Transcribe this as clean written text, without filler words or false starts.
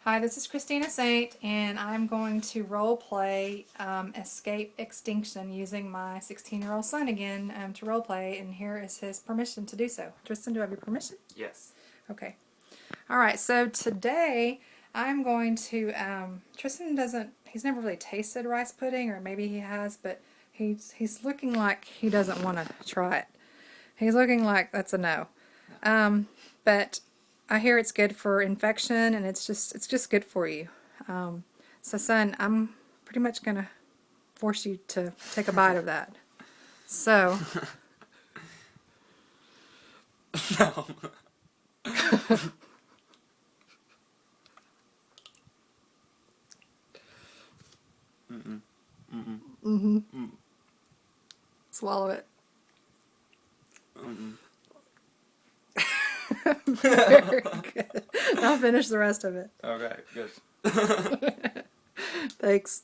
Hi, this is Christina Saint, and I'm going to role play Escape Extinction using my 16-year-old son again to role play, and here is his permission to do so. Tristan, do I have your permission? Yes. Okay. Alright, so today I'm going to, Tristan he's never really tasted rice pudding, or maybe he has, but he's looking like he doesn't want to try it. He's looking like that's a no. But I hear it's good for infection, and it's just good for you. So son, I'm pretty much gonna force you to take a bite of that. So No. swallow it. Very good. I'll finish the rest of it. Okay, good. Thanks.